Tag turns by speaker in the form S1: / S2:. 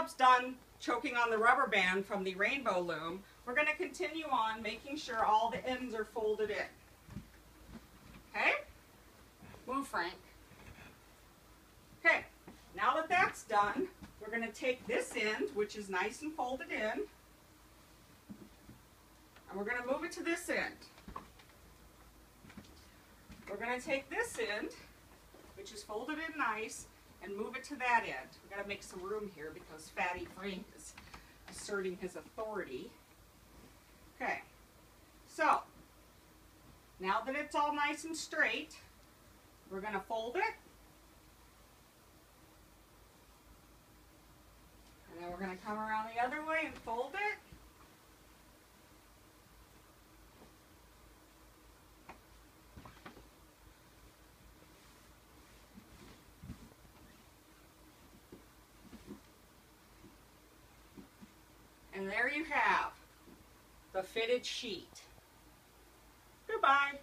S1: job's done choking on the rubber band from the rainbow loom, we're going to continue on making sure all the ends are folded in. Okay? Move, Frank. Okay, now that that's done, we're going to take this end, which is nice and folded in, and we're going to move it to this end. We're going to take this end, which is folded in nice, and move it to that end. We've got to make some room here because Fatty Frank is asserting his authority. Okay, so now that it's all nice and straight, we're going to fold it. And then we're going to come around the other way and fold it. And there you have the fitted sheet. Goodbye.